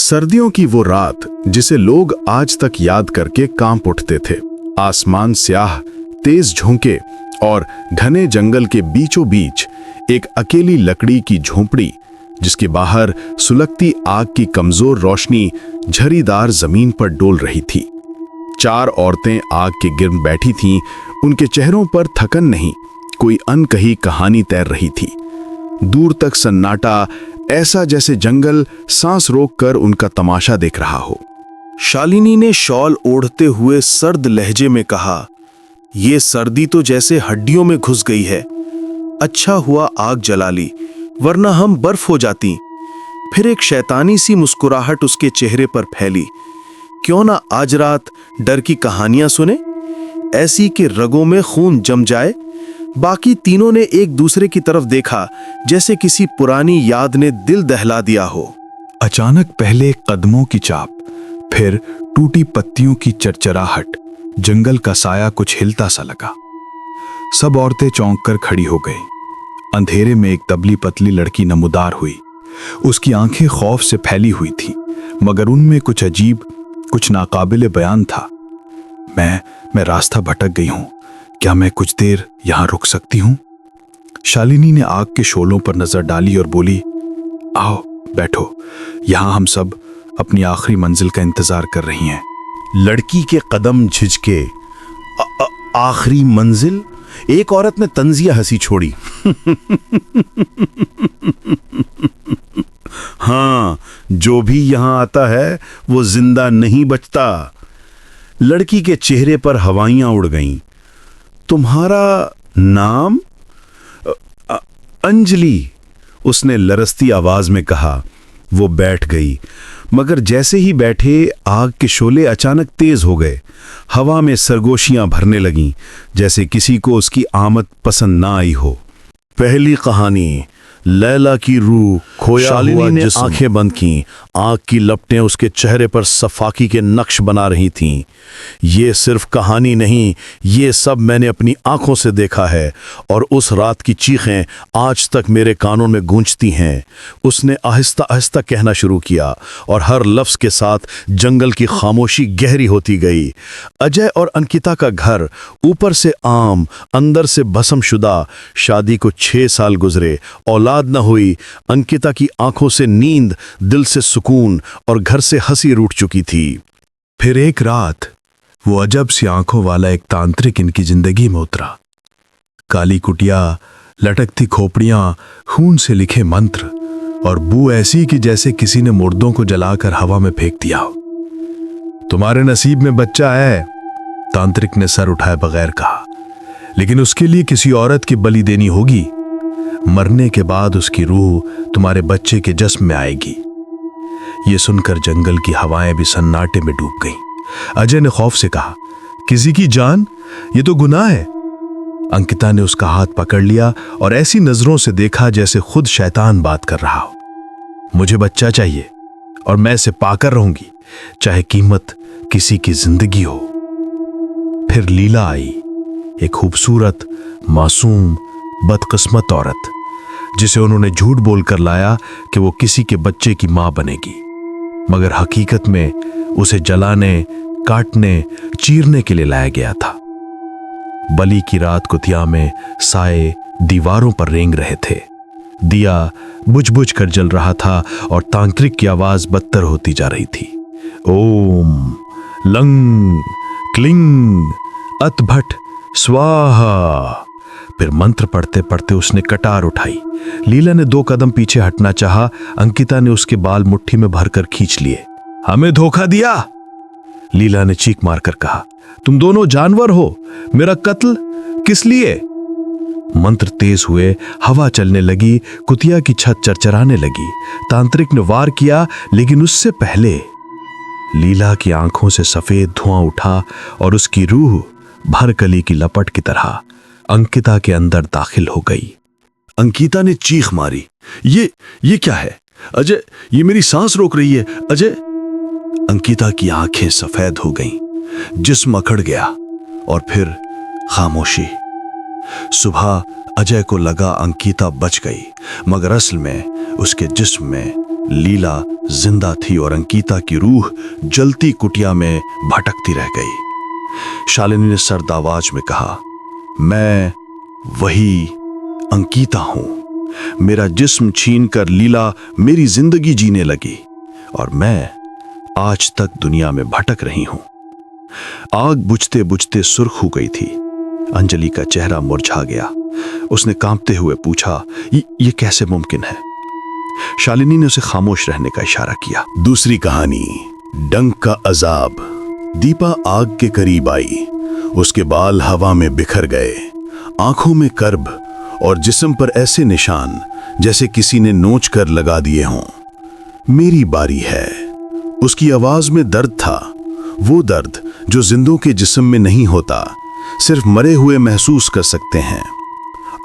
सर्दियों की वो रात जिसे लोग आज तक याद करके कांप उठते थे। आसमान स्याह, तेज झोंके और घने जंगल के बीचों बीच एक अकेली लकड़ी की झोंपड़ी, जिसके बाहर सुलगती आग की कमजोर रोशनी झरीदार जमीन पर डोल रही थी। 4 औरतें आग के गिर्द बैठी थीं। उनके चेहरों पर थकन नहीं, कोई अनकही कहानी तैर रही थी। दूर तक सन्नाटा, ऐसा जैसे जंगल सांस रोककर उनका तमाशा देख रहा हो। शालिनी ने शॉल ओढ़ते हुए सर्द लहजे में कहा, ये सर्दी तो जैसे हड्डियों में घुस गई है। अच्छा हुआ आग जला ली, वरना हम बर्फ हो जाती। फिर एक शैतानी सी मुस्कुराहट उसके चेहरे पर फैली। क्यों ना आज रात डर की कहानियां सुने, ऐसी कि रगों में खून जम जाए। बाकी तीनों ने एक दूसरे की तरफ देखा, जैसे किसी पुरानी याद ने दिल दहला दिया हो। अचानक पहले कदमों की चाप, फिर टूटी पत्तियों की चरचराहट, जंगल का साया कुछ हिलता सा लगा। सब औरतें चौंक कर खड़ी हो गई। अंधेरे में एक तबली पतली लड़की नमूदार हुई। उसकी आंखें खौफ से फैली हुई थी, मगर उनमें कुछ अजीब, कुछ नाकाबिले बयान था। मैं रास्ता भटक गई हूं, क्या मैं कुछ देर यहां रुक सकती हूं? शालिनी ने आग के शोलों पर नजर डाली और बोली, आओ बैठो, यहां हम सब अपनी आखिरी मंजिल का इंतजार कर रही हैं। लड़की के कदम झिझके। आखिरी मंजिल? एक औरत ने तंजिया हंसी छोड़ी। हाँ, जो भी यहां आता है वो जिंदा नहीं बचता। लड़की के चेहरे पर हवाइयां उड़ गईं। तुम्हारा नाम? अंजलि, उसने लरसती आवाज में कहा। वो बैठ गई, मगर जैसे ही बैठे आग के शोले अचानक तेज हो गए। हवा में सरगोशियां भरने लगीं, जैसे किसी को उसकी आमद पसंद ना आई हो। पहली कहानी, लैला की रूह खोया हुआ जिस्म। शालिनी ने आंखें बंद की। आग की लपटें उसके चेहरे पर सफाकी के नक्श बना रही थीं। ये सिर्फ कहानी नहीं, ये सब मैंने अपनी आंखों से देखा है, और उस रात की चीखें आज तक मेरे कानों में गूंजती हैं। उसने आहिस्ता आहिस्ता कहना शुरू किया, और हर लफ्ज के साथ जंगल की खामोशी गहरी होती गई। अजय और अंकिता का घर, ऊपर से आम, अंदर से भस्मशुदा। शादी को 6 साल गुजरे, औलाद न हुई। अंकिता की आंखों से नींद, दिल से सुकून और घर से हंसी रूठ चुकी थी। फिर एक रात वो अजब सी आंखों वाला एक तांत्रिक इनकी जिंदगी में उतरा। काली कुटिया, लटकती खोपड़ियां, खून से लिखे मंत्र और बू ऐसी कि जैसे किसी ने मुर्दों को जलाकर हवा में फेंक दिया हो। तुम्हारे नसीब में बच्चा है, तांत्रिक ने सर उठाए बगैर कहा, लेकिन उसके लिए किसी औरत की बलि देनी होगी। मरने के बाद उसकी रूह तुम्हारे बच्चे के जिस्म में आएगी। यह सुनकर जंगल की हवाएं भी सन्नाटे में डूब गईं। अजय ने खौफ से कहा, किसी की जान? यह तो गुनाह है। अंकिता ने उसका हाथ पकड़ लिया और ऐसी नजरों से देखा जैसे खुद शैतान बात कर रहा हो। मुझे बच्चा चाहिए और मैं इसे पाकर रहूंगी, चाहे कीमत किसी की जिंदगी हो। फिर लीला आई, एक खूबसूरत, मासूम, बदकिस्मत औरत, जिसे उन्होंने झूठ बोलकर लाया कि वो किसी के बच्चे की मां बनेगी, मगर हकीकत में उसे जलाने, काटने, चीरने के लिए लाया गया था। बलि की रात कुतिया में साए दीवारों पर रेंग रहे थे। दिया बुझ बुझ कर जल रहा था और तांत्रिक की आवाज बदतर होती जा रही थी। ओम लंग क्लिंग अतभट स्वाहा। फिर मंत्र पढ़ते पढ़ते उसने कटार उठाई। लीला ने 2 कदम पीछे हटना चाहा। अंकिता ने उसके बाल मुट्ठी में भरकर खींच लिए। हमें धोखा दिया, लीला ने चीख मारकर कहा। तुम दोनों जानवर हो, मेरा कत्ल किस लिए? मंत्र तेज हुए, हवा चलने लगी, कुतिया की छत चरचराने लगी। तांत्रिक ने वार किया, लेकिन उससे पहले लीला की आंखों से सफेद धुआं उठा और उसकी रूह भरकली की लपट की तरह अंकिता के अंदर दाखिल हो गई। अंकिता ने चीख मारी, ये क्या है? अजय, ये मेरी सांस रोक रही है, अजय। अंकिता की आंखें सफेद हो गईं, जिस्म अकड़ गया और फिर खामोशी। सुबह अजय को लगा अंकिता बच गई, मगर असल में उसके जिस्म में लीला जिंदा थी और अंकिता की रूह जलती कुटिया में भटकती रह गई। शालिनी ने सर्द आवाज में कहा, मैं वही अंकिता हूं। मेरा जिस्म छीनकर लीला मेरी जिंदगी जीने लगी और मैं आज तक दुनिया में भटक रही हूं। आग बुझते बुझते सुर्ख हो गई थी। अंजलि का चेहरा मुरझा गया। उसने कांपते हुए पूछा, ये कैसे मुमकिन है? शालिनी ने उसे खामोश रहने का इशारा किया। दूसरी कहानी, डंक का अजाब। दीपा आग के करीब आई। उसके बाल हवा में बिखर गए, आंखों में कर्ब और जिस्म पर ऐसे निशान जैसे किसी ने नोच कर लगा दिए हों। मेरी बारी है। उसकी आवाज में दर्द था, वो दर्द जो जिंदों के जिस्म में नहीं होता, सिर्फ मरे हुए महसूस कर सकते हैं।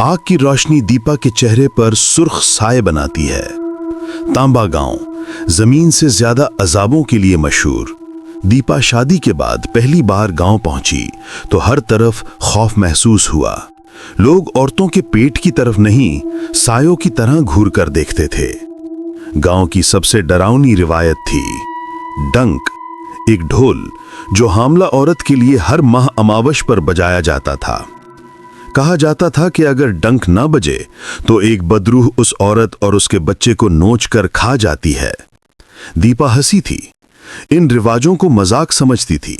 आग की रोशनी दीपा के चेहरे पर सुर्ख साए बनाती है। तांबा गांव जमीन से ज्यादा अजाबों के लिए मशहूर। दीपा शादी के बाद पहली बार गांव पहुंची तो हर तरफ खौफ महसूस हुआ। लोग औरतों के पेट की तरफ नहीं, सायों की तरह घूर कर देखते थे। गांव की सबसे डरावनी रिवायत थी डंक, एक ढोल जो हामला औरत के लिए हर माह अमावस पर बजाया जाता था। कहा जाता था कि अगर डंक ना बजे तो एक बदरूह उस औरत और उसके बच्चे को नोच कर खा जाती है। दीपा हंसी थी, इन रिवाजों को मजाक समझती थी,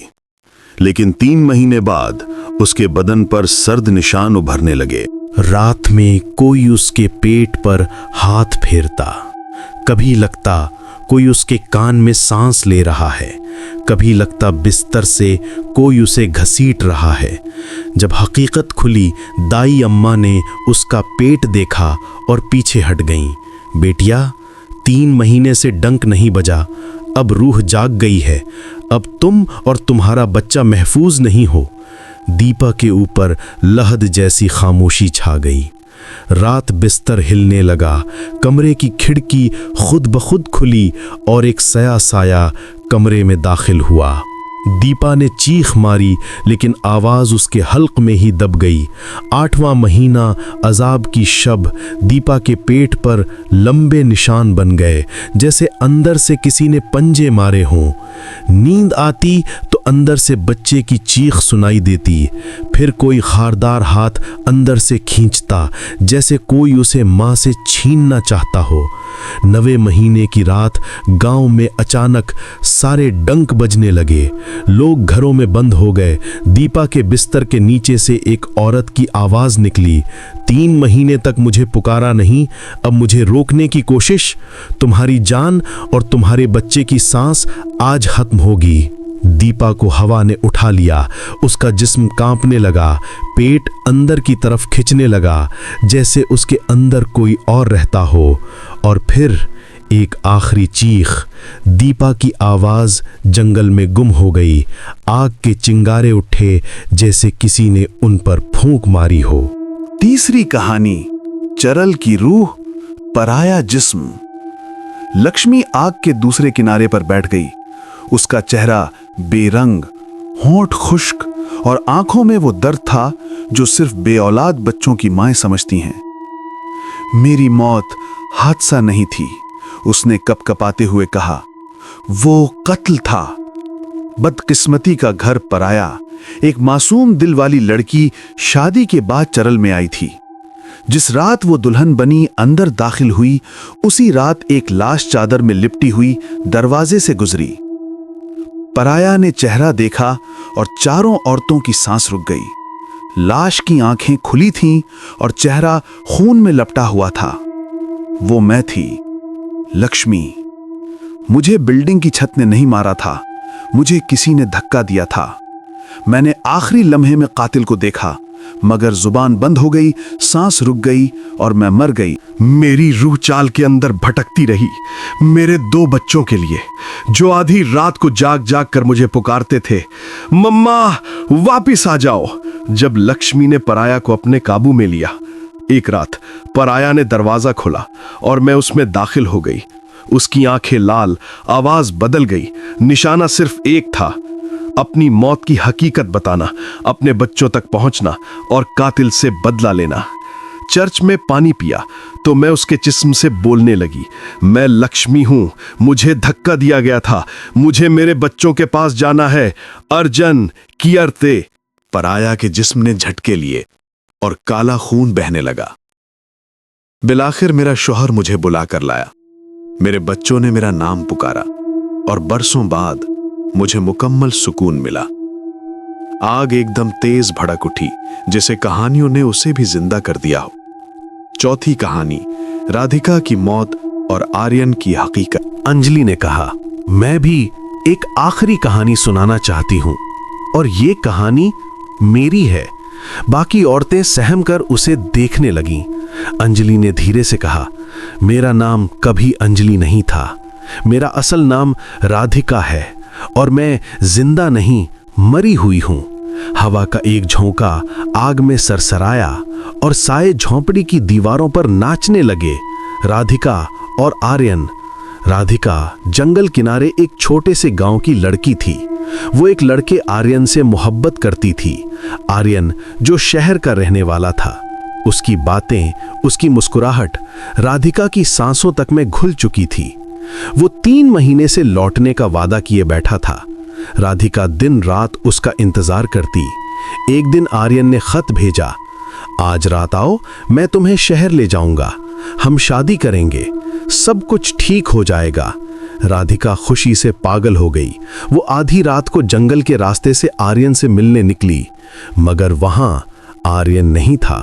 लेकिन 3 महीने बाद उसके बदन पर सर्द निशान उभरने लगे। रात में कोई उसके पेट पर हाथ फेरता, कभी लगता कोई उसके कान में सांस ले रहा है, कभी लगता बिस्तर से कोई उसे घसीट रहा है। जब हकीकत खुली, दाई अम्मा ने उसका पेट देखा और पीछे हट गईं। बेटिया, 3 महीने से डंक नहीं बजा, अब रूह जाग गई है। अब तुम और तुम्हारा बच्चा महफूज नहीं हो। दीपा के ऊपर लहद जैसी खामोशी छा गई। रात बिस्तर हिलने लगा, कमरे की खिड़की खुद ब खुद खुली और एक सया साया कमरे में दाखिल हुआ। दीपा ने चीख मारी, लेकिन आवाज उसके हल्क में ही दब गई। 8वां महीना अजाब की शब दीपा के पेट पर लंबे निशान बन गए, जैसे अंदर से किसी ने पंजे मारे हों। नींद आती तो अंदर से बच्चे की चीख सुनाई देती, फिर कोई खारदार हाथ अंदर से खींचता, जैसे कोई उसे मां से छीनना चाहता हो। 9वें महीने की रात गांव में अचानक सारे डंक बजने लगे। लोग घरों में बंद हो गए। दीपा के बिस्तर के नीचे से एक औरत की आवाज निकली, 3 महीने तक मुझे पुकारा नहीं, अब मुझे रोकने की कोशिश। तुम्हारी जान और तुम्हारे बच्चे की सांस आज खत्म होगी। दीपा को हवा ने उठा लिया। उसका जिस्म कांपने लगा, पेट अंदर की तरफ खिंचने लगा, जैसे उसके अंदर कोई और रहता हो। और फिर एक आखिरी चीख, दीपा की आवाज जंगल में गुम हो गई। आग के चिंगारे उठे जैसे किसी ने उन पर फूंक मारी हो। तीसरी कहानी, चरल की रूह, पराया जिस्म। लक्ष्मी आग के दूसरे किनारे पर बैठ गई। उसका चेहरा बेरंग, होंठ खुश्क और आंखों में वो दर्द था जो सिर्फ बेऔलाद बच्चों की माएं समझती हैं। मेरी मौत हादसा नहीं थी, उसने कपकपाते हुए कहा। वो कत्ल था। बदकिस्मती का घर पराया। एक मासूम दिल वाली लड़की शादी के बाद चरल में आई थी। जिस रात वो दुल्हन बनी अंदर दाखिल हुई, उसी रात एक लाश चादर में लिपटी हुई दरवाजे से गुजरी। पराया ने चेहरा देखा और चारों औरतों की सांस रुक गई। लाश की आंखें खुली थीं और चेहरा खून में लपटा हुआ था। वो मैं थी, लक्ष्मी। मुझे बिल्डिंग की छत ने नहीं मारा था, मुझे किसी ने धक्का दिया था। मैंने आखिरी लम्हे में कातिल को देखा, मगर जुबान बंद हो गई, सांस रुक गई और मैं मर गई। मेरी रूह चाल के अंदर भटकती रही, मेरे 2 बच्चों के लिए, जो आधी रात को जाग जाग कर मुझे पुकारते थे, मम्मा वापिस आ जाओ। जब लक्ष्मी ने पराया को अपने काबू में लिया, एक रात पराया ने दरवाजा खोला और मैं उसमें दाखिल हो गई। उसकी आंखें लाल, आवाज बदल गई। निशाना सिर्फ एक था, अपनी मौत की हकीकत बताना, अपने बच्चों तक पहुंचना और कातिल से बदला लेना। चर्च में पानी पिया तो मैं उसके जिस्म से बोलने लगी, मैं लक्ष्मी हूं, मुझे धक्का दिया गया था, मुझे मेरे बच्चों के पास जाना है, अर्जन कियरते। पराया के जिस्म ने झटके लिए और काला खून बहने लगा। बिलाखिर मेरा शौहर मुझे बुलाकर लाया। मेरे बच्चों ने मेरा नाम पुकारा और बरसों बाद मुझे मुकम्मल सुकून मिला। आग एकदम तेज भड़क उठी, जैसे कहानियों ने उसे भी जिंदा कर दिया हो। चौथी कहानी, राधिका की मौत और आर्यन की हकीकत। अंजलि ने कहा, मैं भी एक आखिरी कहानी सुनाना चाहती हूं और ये कहानी मेरी है। बाकी औरतें सहम कर उसे देखने लगीं। अंजलि ने धीरे से कहा, मेरा नाम कभी अंजलि नहीं था, मेरा असल नाम राधिका है और मैं जिंदा नहीं मरी हुई हूं। हवा का एक झोंका आग में सरसराया और साए झोंपड़ी की दीवारों पर नाचने लगे। राधिका और आर्यन। राधिका जंगल किनारे एक छोटे से गांव की लड़की थी। वो एक लड़के आर्यन से मोहब्बत करती थी। आर्यन जो शहर का रहने वाला था। उसकी बातें, उसकी मुस्कुराहट राधिका की सांसों तक में घुल चुकी थी। वो 3 महीने से लौटने का वादा किए बैठा था। राधिका दिन रात उसका इंतजार करती। एक दिन आर्यन ने खत भेजा, आज रात आओ, मैं तुम्हें शहर ले जाऊंगा, हम शादी करेंगे, सब कुछ ठीक हो जाएगा। राधिका खुशी से पागल हो गई। वो आधी रात को जंगल के रास्ते से आर्यन से मिलने निकली, मगर वहां आर्यन नहीं था।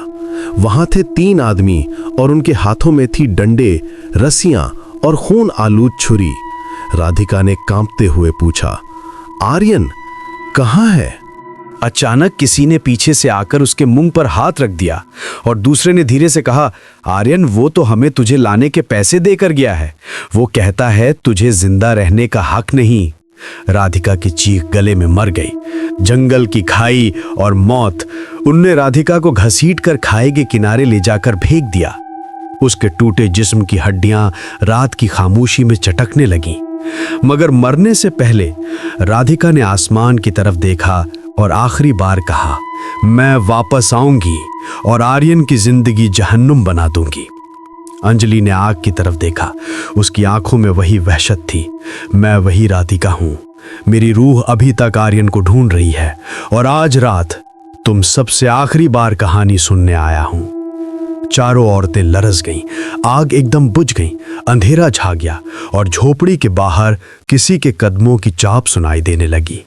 वहां थे 3 आदमी और उनके हाथों में थी डंडे, रस्सियां और खून आलूद छुरी। राधिका ने कांपते हुए पूछा, आर्यन कहाँ है? अचानक किसी ने पीछे से आकर उसके मुंह पर हाथ रख दिया और दूसरे ने धीरे से कहा, आर्यन वो तो हमें तुझे लाने के पैसे देकर गया है, वो कहता है तुझे जिंदा रहने का हक नहीं। राधिका की चीख गले में मर गई। जंगल की खाई और मौत, उनने राधिका को घसीटकर खाई के किनारे ले जाकर फेंक दिया। उसके टूटे जिस्म की हड्डियां रात की खामोशी में चटकने लगीं। मगर मरने से पहले राधिका ने आसमान की तरफ देखा और आखिरी बार कहा, मैं वापस आऊंगी और आर्यन की जिंदगी जहन्नुम बना दूंगी। अंजलि ने आग की तरफ देखा। उसकी आंखों में वही वहशत थी। मैं वही राधिका हूं। मेरी रूह अभी तक आर्यन को ढूंढ रही है और आज रात तुम सबसे आखिरी बार कहानी सुनने आया हूं। चारों औरतें लरस गईं। आग एकदम बुझ गई। अंधेरा छा गया और झोपड़ी के बाहर किसी के कदमों की चाप सुनाई देने लगी।